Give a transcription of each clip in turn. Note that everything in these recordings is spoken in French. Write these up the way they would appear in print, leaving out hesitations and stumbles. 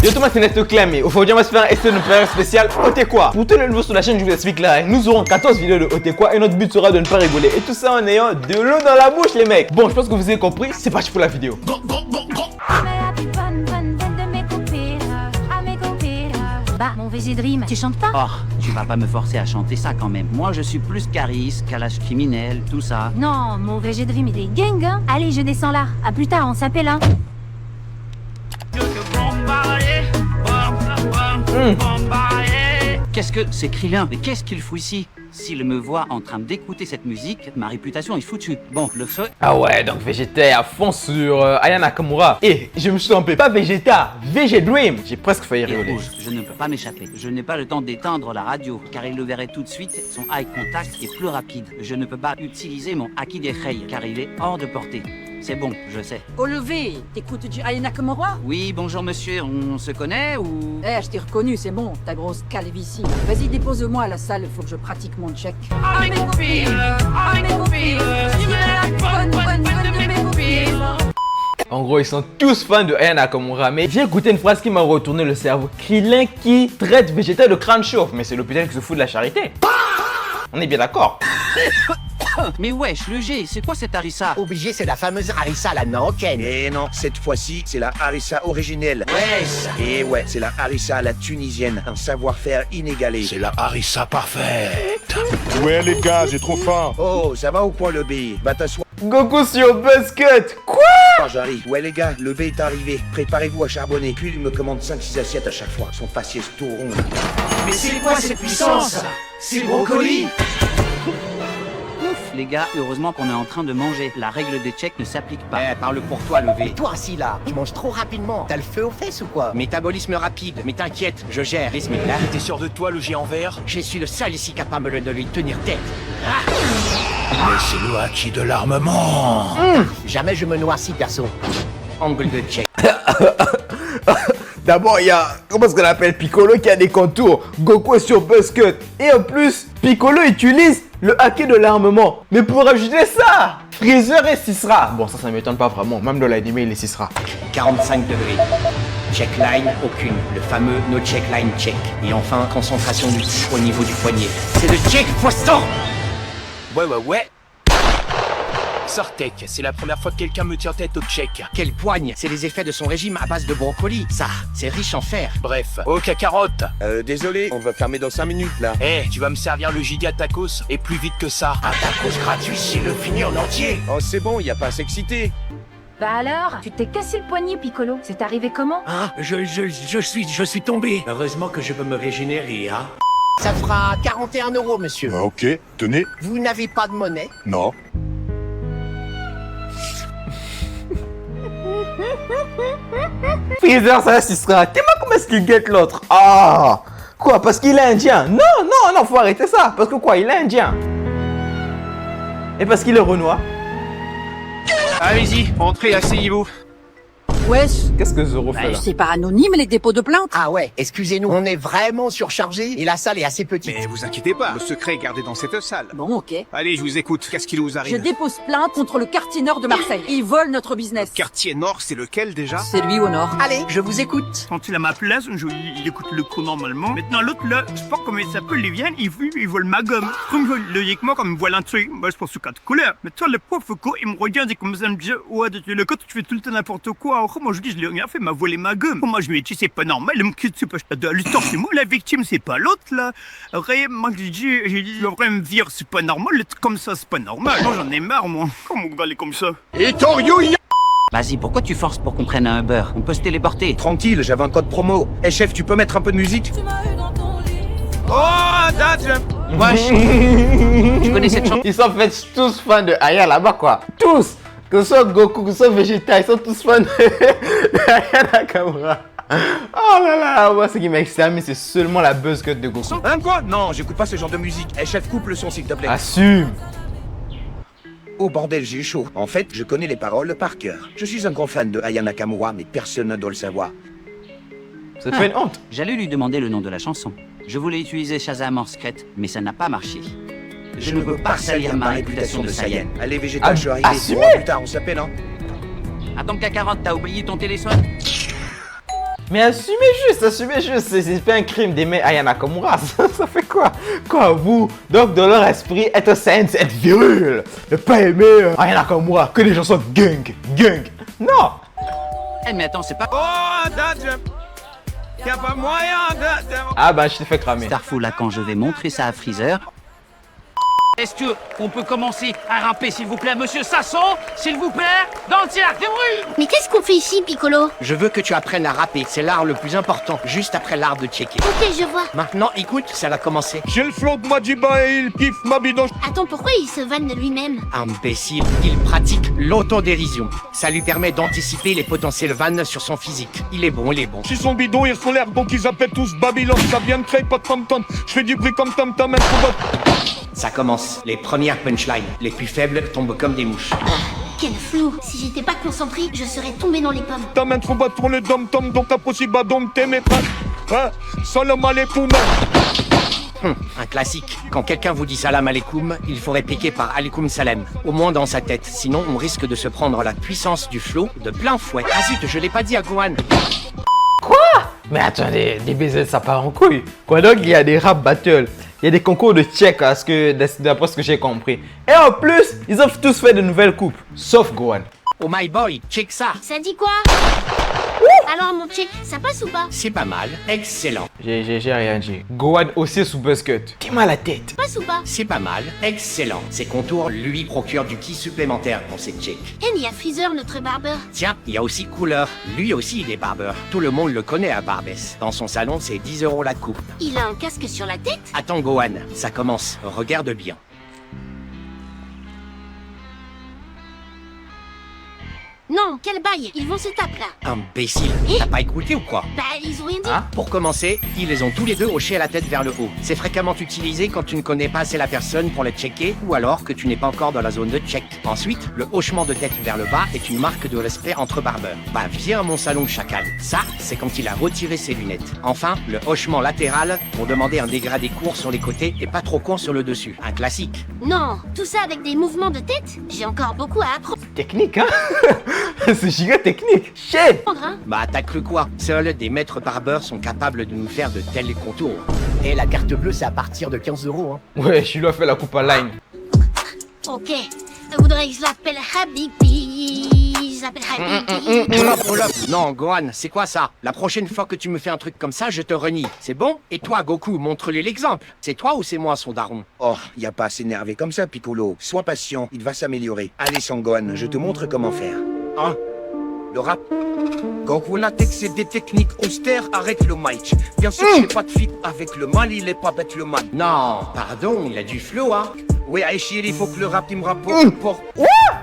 Yo tout le monde, c'est Nesto Clam et aujourd'hui on va se faire un essai de période spécial Otekwa. Pour tous les nouveaux sur la chaîne, je vous explique là, nous aurons 14 vidéos de Otekwa et notre but sera de ne pas rigoler. Et tout ça en ayant de l'eau dans la bouche les mecs. Bon, je pense que vous avez compris, c'est parti pour la vidéo. Bah, mon VG Dream, tu chantes pas? Oh, tu vas pas me forcer à chanter ça quand même. Moi, je suis plus Caris, calage criminel, tout ça. Non, mon VG Dream, il est gang, hein. Allez, je descends là. À plus tard, on s'appelle, hein. Qu'est-ce que c'est Krillin? Mais qu'est-ce qu'il fout ici? S'il me voit en train d'écouter cette musique, ma réputation est foutue. Bon, le feu... Ah ouais, donc Vegeta à fond sur Aya Nakamura. Et je me suis trompé, pas Vegeta, VG Dream. J'ai presque failli rigoler. Écoute, je ne peux pas m'échapper. Je n'ai pas le temps d'éteindre la radio, car il le verrait tout de suite, son eye contact est plus rapide. Je ne peux pas utiliser mon Haki des Rei, car il est hors de portée. C'est bon, je sais. Au lever, t'écoutes du Aya Nakamura? Oui, bonjour monsieur, on se connaît ou... Eh, je t'ai reconnu, c'est bon, ta grosse calvitie. Vas-y, dépose-moi à la salle, faut que je pratique mon check. En gros, ils sont tous fans de Aya Nakamura, mais j'ai écouté une phrase qui m'a retourné le cerveau. Krillin qui traite Vegeta de crâne chauve, mais c'est l'hôpital qui se fout de la charité. On est bien d'accord. Mais wesh, le G, c'est quoi cette harissa? Obligé, c'est la fameuse harissa, la marocaine. Et non, cette fois-ci, c'est la harissa originelle. Ouais. Et ouais, c'est la harissa la tunisienne, un savoir-faire inégalé. C'est la harissa parfaite. Ouais les gars, j'ai trop faim. Oh, ça va ou quoi le B? Bah t'assois. Goku sur Buzzcut. Quoi? J'arrive. Ouais les gars, le B est arrivé. Préparez-vous à charbonner. Puis il me commande 5-6 assiettes à chaque fois. Son faciès tout rond. Mais c'est quoi cette puissance? C'est brocoli. Ouf, les gars, heureusement qu'on est en train de manger. La règle des tchèques ne s'applique pas. Eh, parle pour toi, levé. Toi, assis là, tu manges trop rapidement. T'as le feu aux fesses ou quoi? Métabolisme rapide, mais t'inquiète, je gère. Bismillah. T'es sûr de toi, le géant vert? Je suis le seul ici capable de lui tenir tête. Mais c'est le haki de l'armement. Jamais je me noircis, perso. Angle de check. D'abord, il y a, comment est-ce qu'on appelle, Piccolo qui a des contours. Goku est sur Buzzcut. Et en plus, Piccolo utilise le haki de l'armement. Mais pour ajouter ça, Freezer et Sisra. Bon, ça m'étonne pas vraiment. Même dans l'anime, il est Sisra. 45 degrés. Checkline, aucune. Le fameux no checkline check. Et enfin, concentration du au niveau du poignet. C'est le check poisson. Ouais. Sortek, c'est la première fois que quelqu'un me tient tête au tchèque. Quelle poigne. C'est les effets de son régime à base de brocoli. Ça, c'est riche en fer. Bref, ok carotte. Désolé, on va fermer dans 5 minutes là. Eh, tu vas me servir le giga tacos et plus vite que ça. Un tacos gratuit s'il le finit en entier. Oh c'est bon, y a pas à s'exciter. Bah alors, tu t'es cassé le poignet, Piccolo. C'est arrivé comment? Ah, je suis tombé. Heureusement que je peux me régénérer, hein. Ça fera 41 €, monsieur. Ok, tenez. Vous n'avez pas de monnaie? Non. Freezer, ça Sisra. T'es moi comment est-ce qu'il guette l'autre? Ah! Quoi? Parce qu'il est indien? Non, faut arrêter ça. Parce que quoi? Il est indien. Et parce qu'il est renois? Allez-y, entrez, asseyez-vous. Wesh, Qu'est-ce que Zoro fait là? c'est pas anonyme les dépôts de plainte? Ah ouais, excusez-nous, on est vraiment surchargé et la salle est assez petite. Mais vous inquiétez pas, le secret est gardé dans cette salle. Bon, ok. Allez, je vous écoute, qu'est-ce qui vous Je arrive? dépose plainte contre le quartier nord de Marseille. Ils volent notre business. Quartier nord, c'est lequel déjà? C'est lui au nord. Allez, je vous écoute. Quand il est à ma place, il écoute le coup normalement. Maintenant, l'autre là, je sais pas comment il s'appelle, il vient, il vole ma gomme. Logiquement, comme il vole un truc, moi je pense que c'est 4 couleurs. Mais toi, le pauvre Foucault, il me regarde et comme ça, il me dit, ouais, le quand tu fais tout le temps n'importe quoi. Alors, moi je dis, je l'ai rien fait, il m'a volé ma gomme. Moi je lui ai dit, c'est pas normal, il me quitte, c'est pas l'histoire, c'est moi la victime, c'est pas l'autre là. Après, moi j'ai dit, il devrait me dire, c'est pas normal, le truc comme ça, c'est pas normal. Moi j'en ai marre, moi. Comment on va aller comme ça? Vas-y, pourquoi tu forces pour qu'on prenne un Uber? On peut se téléporter. Tranquille, j'avais un code promo. Eh chef, tu peux mettre un peu de musique? Oh, date. Wesh. Tu connais cette chanson? Ils sont en fait tous fans de Aya là-bas quoi. Tous. Que ce soit Goku, que ce soit Vegeta, ils sont tous fans de Aya Nakamura. Oh là là, moi ce qui m'a exterminé c'est seulement la buzzcut de Goku. Hein quoi? Non, j'écoute pas ce genre de musique. Eh chef, coupe le son s'il te plaît. Assume. Oh bordel, j'ai chaud. En fait, je connais les paroles par cœur. Je suis un grand fan de Aya Nakamura, mais personne ne doit le savoir. Ça te fait une honte. J'allais lui demander le nom de la chanson. Je voulais utiliser Shazam en secret, mais ça n'a pas marché. Je ne veux pas salir ma réputation de Saiyan. Allez Vegeta, Ah, je suis arrivé. assumez. Plus tard, on s'appelle, hein? Attends, Kakarot, t'as oublié ton téléphone? Mais assumez juste, c'est pas un crime d'aimer Aya Nakamura, ça fait quoi? Quoi, vous, donc dans leur esprit, être sain, c'est être viril, ne pas aimer Aya Nakamura, que les gens soient gang. Non! Eh mais attends, c'est pas... Oh, Dodge! Y'a pas moyen de... Ah bah je t'ai fait cramer. Starfall là quand je vais montrer ça à Freezer. Est-ce que on peut commencer à rapper s'il vous plaît, monsieur Sasson? S'il vous plaît? Dans le cercle de bruit! Mais qu'est-ce qu'on fait ici, Piccolo? Je veux que tu apprennes à rapper, c'est l'art le plus important, juste après l'art de checker. Ok, je vois. Maintenant, écoute, ça va commencer. J'ai le flow de Majiba et il kiffe ma bidon. Attends, pourquoi il se vanne de lui-même? Imbécile, il pratique l'autodérision. Ça lui permet d'anticiper les potentiels vannes sur son physique. Il est bon. Si son bidon il sont l'air donc ils appellent tous Babylone. Ça vient de créer pas de tom-tom. Je fais du bruit comme tom-tom, Ça commence. Les premières punchlines, les plus faibles tombent comme des mouches. Quel flou. Si j'étais pas concentré, je serais tombé dans les pommes. Ta main trop bas pour le dom-tom, donc t'as possible à dom t'aimer pas. Hein? Salam alaikum. Un classique. Quand quelqu'un vous dit salam alaikum, il faut répliquer par alaikum salam. Au moins dans sa tête, sinon on risque de se prendre la puissance du flow de plein fouet. Ah zut, je l'ai pas dit à Gohan. Mais attendez, des baisers ça part en couille. Quoi donc, il y a des rap battles, il y a des concours de check, d'après ce que j'ai compris. Et en plus, ils ont tous fait de nouvelles coupes, sauf Gohan. Oh my boy, check ça. Ça dit quoi? Alors, mon check, ça passe ou pas? C'est pas mal, excellent. J'ai rien dit. Gohan aussi sous Buzzcut. T'es mal à la tête. Passe ou pas? C'est pas mal, excellent. Ces contours lui procurent du ki supplémentaire pour ses checks. Il y a Freezer, notre barbeur. Tiens, il y a aussi Cooler. Lui aussi, il est barbeur. Tout le monde le connaît à Barbès. Dans son salon, c'est 10 € la coupe. Il a un casque sur la tête? Attends, Gohan, ça commence. Regarde bien. Non, quel bail. Ils vont se taper là. Imbécile, t'as pas écouté ou quoi? Bah, ils ont rien dit. Pour commencer, ils les ont tous les deux hochés la tête vers le haut. C'est fréquemment utilisé quand tu ne connais pas assez la personne pour les checker ou alors que tu n'es pas encore dans la zone de check. Ensuite, le hochement de tête vers le bas est une marque de respect entre barbeurs. Bah viens à mon salon chacal. Ça, c'est quand il a retiré ses lunettes. Enfin, le hochement latéral pour demander un dégradé court sur les côtés et pas trop court sur le dessus. Un classique. Non, tout ça avec des mouvements de tête? J'ai encore beaucoup à apprendre. Technique, hein? C'est giga technique. Shit. Hein? Bah t'as cru quoi? Seuls des maîtres barbeurs sont capables de nous faire de tels contours. Et la carte bleue, c'est à partir de 15 €. Hein. Ouais, je lui ai fait la coupe à line. Ok, je voudrais que je l'appelle Habibi. Je l'appelle Habibi. Non, Gohan, c'est quoi ça? La prochaine fois que tu me fais un truc comme ça, je te renie. C'est bon? Et toi, Goku, montre-lui l'exemple. C'est toi ou c'est moi, son daron? Oh, y a pas à s'énerver comme ça, Piccolo. Sois patient, il va s'améliorer. Allez, Sangohan, je te montre comment faire. Hein? Le rap. Quand vous latex, c'est des techniques austères, arrête le mic. Bien sûr, j'ai pas de fit avec le mal, il est pas bête le mal. Non, pardon, il a du flow, hein. Ouais, Aïchir, il faut que le rap, il me rapporte.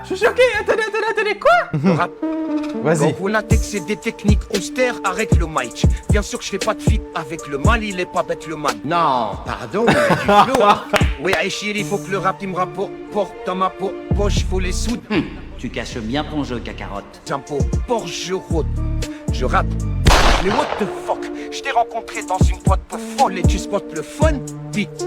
Je suis choqué. Attendez, quoi? Le rap. Vas-y. Quand vous latex, c'est des techniques austères, arrête le mic. Bien sûr que je fais pas de fit avec le mal, il est pas bête le mal. Non, pardon, il a du flow, hein. Ouais, Aïchir, il faut que le rap, il me rapporte. Dans ma poche, faut les soudes. Tu caches bien ton jeu, Kakarotte. Tempo, Porsche, je rôde. Je rappe. Mais what the fuck? Je t'ai rencontré dans une boîte peu folle et tu spots le fun? Vite.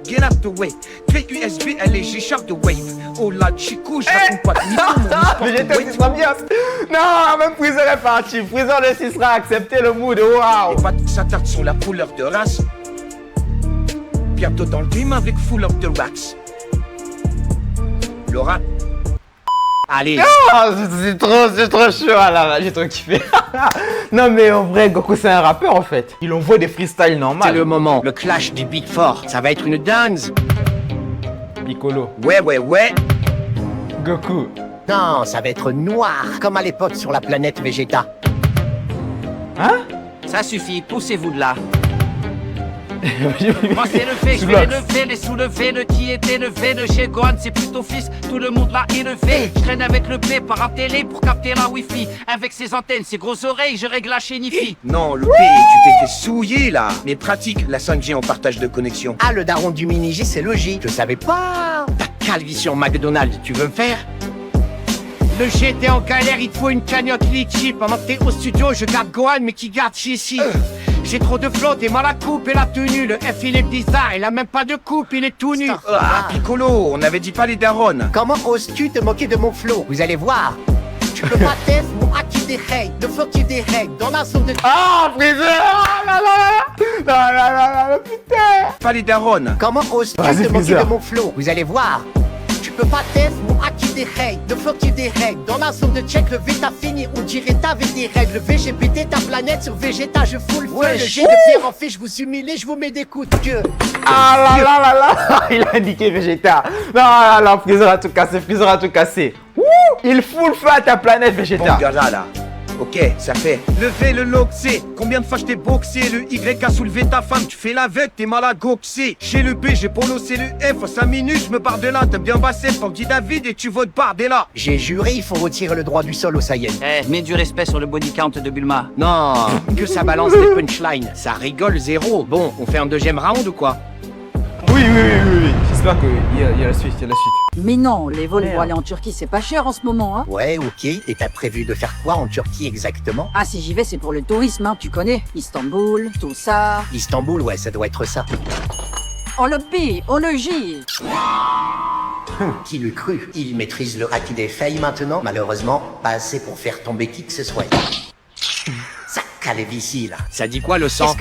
Get out the way. Clé USB, allez, j'échappe de wave. Oh là, Chico, je raconte pas de niveau. Mais j'étais aussi trop bien. Non, même Freezer est parti. Freezer le 6 sera accepté le mood. Waouh. Et pas que ça tarde sur la couleur de race. Bientôt dans le game avec full of the wax. Le rap. Allez. Ah, c'est trop chaud là, j'ai trop kiffé. Non mais en vrai, Goku c'est un rappeur en fait. Il envoie des freestyles normaux. C'est le moment, le clash du Big Four. Ça va être une dance. Piccolo. Ouais. Goku. Non, ça va être noir, comme à l'époque sur la planète Vegeta. Hein? Ça suffit, poussez-vous de là. Moi c'est le fait, je vais l'élever, les soulever, le qui est élevé, le chez Gohan c'est plutôt fils, tout le monde l'a élevé. Je traîne avec le P par télé pour capter la wifi. Avec ses antennes, ses grosses oreilles, je règle la chénifie. Non, le P, tu t'es fait souiller là. Mais pratique, la 5G en partage de connexion. Ah, le daron du mini-G, c'est logique, je savais pas. Ta calvition McDonald's, tu veux me faire? Le G, t'es en galère, il te faut une cagnotte litchi. Pendant que t'es au studio, je garde Gohan, mais qui garde Chichi. J'ai trop de flow, t'es mal à coupe et la tenue. Le F, il est bizarre, il a même pas de coupe, il est tout nu. Ah, Piccolo, on avait dit pas les darons. Comment oses-tu te moquer de mon flow? Vous allez voir. Tu peux pas tester mon attitude. des règles, ne faut-il des règles dans la zone de... Ah, Freezer! Ah là là là, putain! Fallait Daron. Comment oses-tu Vas-y, te moquer Freezer. de mon flow? Vous allez voir. Tu peux pas tester ou acquis des règles, ne faut-il des règles dans la zone de check, le V t'as fini, on dirait t'avais des règles, le VGPT ta planète sur Vegeta, je fous le feu, le G de pierre en fait, je vous humilie, je vous mets des coups de queue. Ah là là, il a indiqué Vegeta. Non, là là, Freezer a tout cassé, Freezer a tout cassé. Wouh, il fout le feu à ta planète, Bon, Vegeta. gars là. Ok, ça fait. Le V, le loxé. Combien de fois je t'ai boxé? Le Y a soulevé ta femme, tu fais l'aveugle, t'es mal à goxer. Chez le B, j'ai polo, c'est le F. 5 minutes, je me barre de là. T'aimes bien basser, faut que dis David et tu votes Bardella. J'ai juré, il faut retirer le droit du sol au Saiyan. Eh, mets du respect sur le body count de Bulma. Non, que ça balance des punchlines, ça rigole zéro. Bon, on fait un deuxième round ou quoi? Oui. J'espère qu'il y a la suite, il y a la suite. Mais non, les vols pour aller en Turquie, c'est pas cher en ce moment, hein. Ouais, ok, et t'as prévu de faire quoi en Turquie exactement? Ah, si j'y vais, c'est pour le tourisme, hein, tu connais. Istanbul, tout ça. Istanbul, ouais, ça doit être ça. On le B, on le J. Qui l'eût cru? Il maîtrise le haki des failles maintenant, malheureusement, pas assez pour faire tomber qui que ce soit. Ça calève ici, là. Ça dit quoi le sang?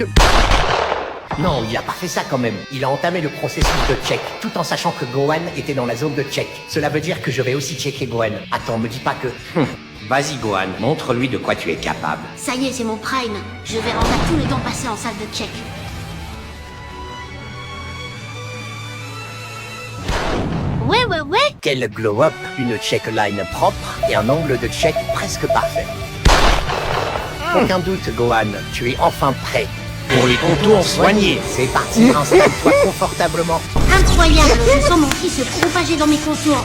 Non, il a pas fait ça quand même. Il a entamé le processus de check, tout en sachant que Gohan était dans la zone de check. Cela veut dire que je vais aussi checker Gohan. Attends, me dis pas que... Vas-y Gohan, montre-lui de quoi tu es capable. Ça y est, c'est mon prime. Je vais rendre à tous les temps passés en salle de check. Ouais. Quel glow-up, une check line propre et un angle de check presque parfait. Aucun doute, Gohan, tu es enfin prêt. Pour les contours soignés, c'est parti, installe-toi confortablement. Incroyable, je sens mon ki se propager dans mes contours.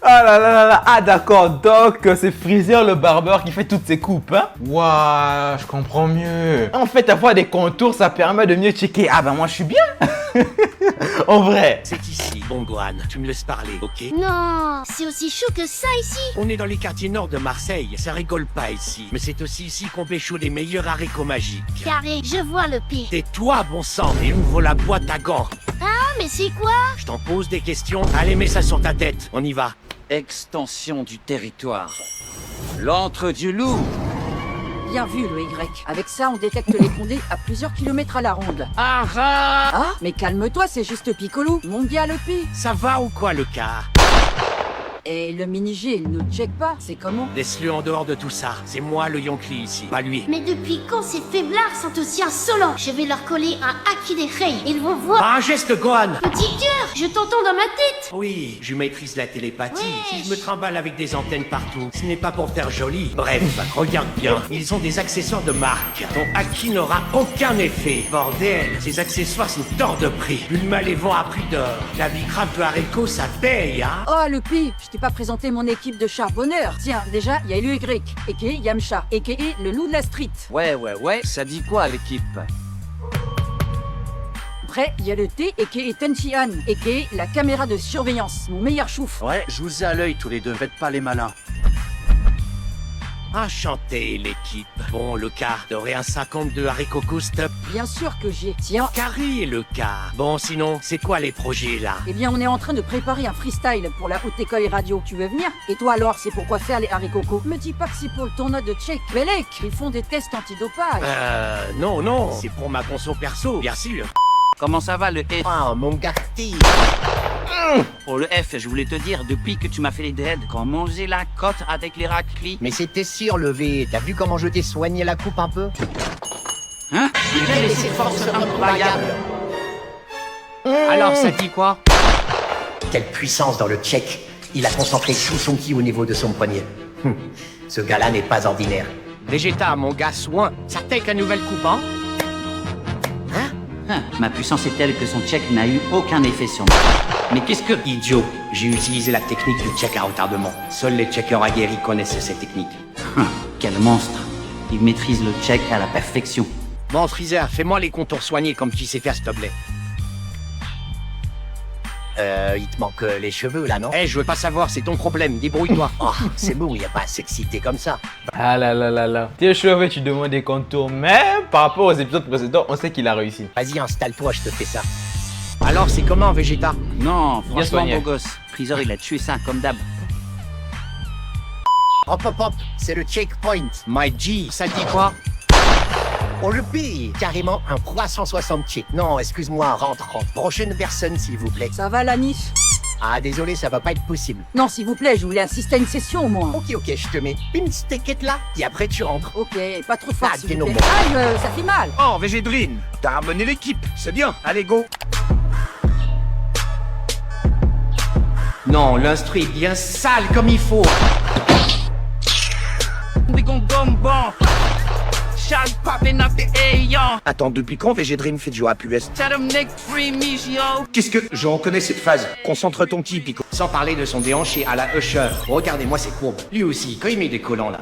Ah là, ah d'accord, donc c'est Freezer le barbeur qui fait toutes ses coupes, hein. Waouh, je comprends mieux. En fait, avoir des contours, ça permet de mieux checker. Ah bah moi je suis bien. En vrai. C'est ici, bon Gohan, tu me laisses parler, ok? Non, c'est aussi chaud que ça ici. On est dans les quartiers nord de Marseille, ça rigole pas ici. Mais c'est aussi ici qu'on pécho les meilleurs haricots magiques. Carré, je vois le P. Tais-toi, bon sang, et ouvre la boîte à gants. Ah, mais c'est quoi? Je t'en pose des questions, allez, mets ça sur ta tête, on y va. Extension du territoire. L'antre du loup. Bien vu, le Y. Avec ça, on détecte les condés à plusieurs kilomètres à la ronde. Arrête. Ah, mais calme-toi, c'est juste Piccolo. Mon gars, le P. Ça va ou quoi le cas? Et le mini-G, il nous check pas, c'est comment? Laisse-le en dehors de tout ça, c'est moi le Yonkli ici, pas lui. Mais depuis quand ces faiblards sont aussi insolents? Je vais leur coller un haki des Rei. Ils vont voir. Pas un geste Gohan! Petit tueur, je t'entends dans ma tête. Oui, je maîtrise la télépathie. Ouais. Si je me trimballe avec des antennes partout, ce n'est pas pour faire joli. Bref, regarde bien, ils ont des accessoires de marque. Ton haki n'aura aucun effet. Bordel, ces accessoires sont hors de prix. Bulma les vend à prix d'or. La bicraft de haricot, ça paye, hein? Oh, le P, je t'ai pas présenté mon équipe de charbonneurs. Tiens, déjà, il y a le Y, a.k.a. Yamcha, a.k.a. le loup de la street. Ouais, ça dit quoi l'équipe? Après, il y a le T, a.k.a. Tenchihan, a.k.a. la caméra de surveillance, mon meilleur chouf. Ouais, je vous ai à l'œil tous les deux, faites pas les malins. Enchanté, l'équipe. Bon, le cas, t'aurais un 52 haricots stop. Bien sûr que j'ai. Tiens. Carré, le cas. Bon, sinon, c'est quoi les projets, là? Eh bien, on est en train de préparer un freestyle pour la haute école radio. Tu veux venir? Et toi alors, c'est pourquoi faire les haricots? Me dis pas que c'est pour le tournoi de Tchèque. Belek, ils font des tests antidopage. Non, c'est pour ma conso perso, bien sûr. Comment ça va le F? Ah, mon gâteau. Pour le F, je voulais te dire, depuis que tu m'as fait les dreads, comment j'ai la cote avec les raclis. Mais c'était sûr, le V. T'as vu comment je t'ai soigné la coupe un peu? Hein? Il a laissé force incroyable. Alors, ça dit quoi? Quelle puissance dans le check. Il a concentré tout son ki au niveau de son poignet. Ce gars-là n'est pas ordinaire. Vegeta, mon gars, soin. Ça take la nouvelle coupe, hein? Ma puissance est telle que son check n'a eu aucun effet sur moi. Mais qu'est-ce que... Idiot, j'ai utilisé la technique du check à retardement. Seuls les checkers aguerris connaissent cette technique. Quel monstre. Il maîtrise le check à la perfection. Bon, Freezer, fais-moi les contours soignés comme tu sais faire, s'il te plaît. Il te manque les cheveux, là, non? Je veux pas savoir, c'est ton problème, débrouille-toi. Oh, c'est bon, y a pas à s'exciter comme ça. Ah là. Tes cheveux, tu demandes des contours, mais par rapport aux épisodes précédents, on sait qu'il a réussi. Vas-y, installe-toi, je te fais ça. Alors, c'est comment, Vegeta? Non, franchement, soigné. beau gosse. Freezer, il a tué ça, comme d'hab. Hop hop hop, c'est le checkpoint. My G, ça dit quoi? On le paye. Carrément un 360 check. Non, excuse-moi, rentre. Prochaine personne, s'il vous plaît. Ça va, Lanif? Ah, désolé, ça va pas être possible. Non, s'il vous plaît, je voulais assister à une session au moins. Ok, je te mets une steakette là, et après tu rentres. Ok, pas trop fort, Ah, s'il t'es vous plaît. normal. Aïe, ça fait mal. Oh, Végédrine, t'as ramené l'équipe, c'est bien. Allez, go. Non, l'instru est bien sale comme il faut. We gon' gumbo. Shot popping up the air. Attends, depuis quand Végédrine fait du rap US? Tell them Nick free me, yo. Qu'est-ce que... Je reconnais cette phase. Concentre ton ki, Pico. Sans parler de son déhanché à la Usher. Regardez-moi ses courbes. Lui aussi, quand il met des collants là.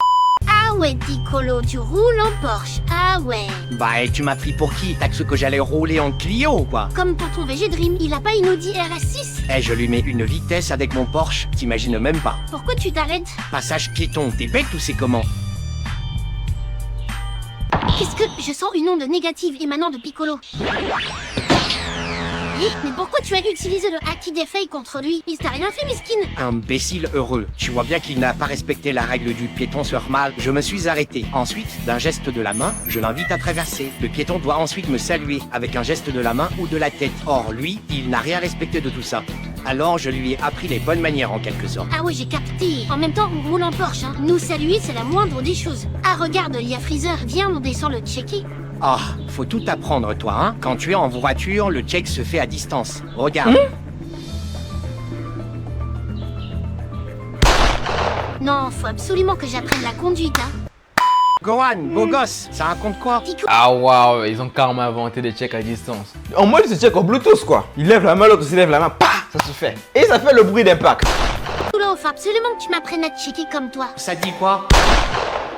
Ah ouais, Piccolo, tu roules en Porsche. Ah ouais. Bah, et tu m'as pris pour qui? T'as cru que j'allais rouler en Clio, quoi? Comme pour ton Végédream, il a pas une Audi RS6. Eh, je lui mets une vitesse avec mon Porsche, t'imagines même pas. Pourquoi tu t'arrêtes? Passage piéton, t'es bête ou c'est comment? Qu'est-ce que... Je sens une onde négative émanant de Piccolo. Mais pourquoi tu as utilisé le Haki des Failles contre lui? Il t'a rien fait, Miskine. Imbécile heureux. Tu vois bien qu'il n'a pas respecté la règle du piéton sur mal. Je me suis arrêté. Ensuite, d'un geste de la main, je l'invite à traverser. Le piéton doit ensuite me saluer avec un geste de la main ou de la tête. Or, lui, il n'a rien respecté de tout ça. Alors, je lui ai appris les bonnes manières en quelque sorte. Ah ouais, j'ai capté. En même temps, on roule en Porsche, hein. Nous saluer, c'est la moindre des choses. Ah regarde, il y a Freezer. Viens, on descend le checker. Ah, faut tout apprendre, toi, hein. Quand tu es en voiture, le check se fait à distance. Regarde. Non, faut absolument que j'apprenne la conduite, hein. Gohan, beau gosse, ça raconte quoi? Ah waouh, ils ont carrément inventé des checks à distance. En mode, c'est check en Bluetooth quoi. Il lève la main, l'autre aussi lève la main, pah, ça se fait. Et ça fait le bruit d'impact. Piccolo, faut absolument que tu m'apprennes à checker comme toi. Ça dit quoi?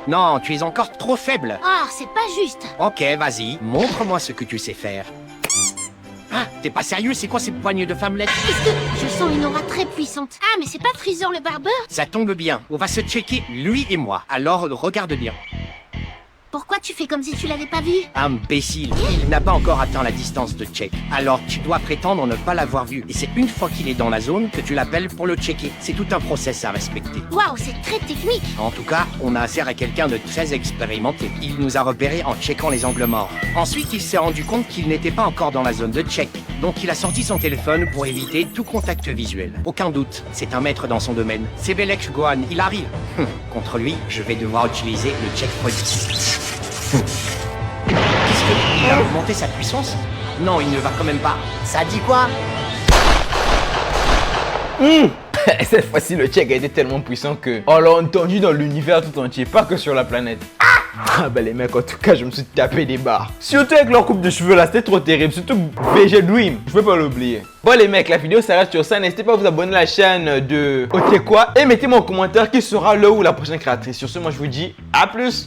Non, tu es encore trop faible. Ah, c'est pas juste. Ok, vas-y, montre-moi ce que tu sais faire. Ah, t'es pas sérieux? C'est quoi ces poignées de femmelette? Qu'est-ce que... Je sens une aura très puissante. Ah, mais c'est pas Freezer le barbeur? Ça tombe bien, on va se checker, lui et moi. Alors, regarde bien. Pourquoi tu fais comme si tu l'avais pas vu? Imbécile, il n'a pas encore atteint la distance de check. Alors tu dois prétendre ne pas l'avoir vu. Et c'est une fois qu'il est dans la zone que tu l'appelles pour le checker. C'est tout un process à respecter. Waouh, c'est très technique. En tout cas, on a affaire à quelqu'un de très expérimenté. Il nous a repérés en checkant les angles morts. Ensuite, il s'est rendu compte qu'il n'était pas encore dans la zone de check. Donc il a sorti son téléphone pour éviter tout contact visuel. Aucun doute, c'est un maître dans son domaine. C'est Belek Gohan, il arrive. Contre lui, je vais devoir utiliser le checkpoint. Qu'est-ce qu'il a augmenté sa puissance? Non, il ne va quand même pas. Ça dit quoi? Cette fois-ci, le check a été tellement puissant que on l'a entendu dans l'univers tout entier, pas que sur la planète. Ah bah les mecs, en tout cas, je me suis tapé des barres. Surtout avec leur coupe de cheveux là, c'était trop terrible. Surtout Végédream, je peux pas l'oublier. Bon les mecs, la vidéo s'arrête sur ça. N'hésitez pas à vous abonner à la chaîne de Ok quoi et mettez-moi en commentaire qui sera le ou la prochaine créatrice. Sur ce, moi je vous dis à plus.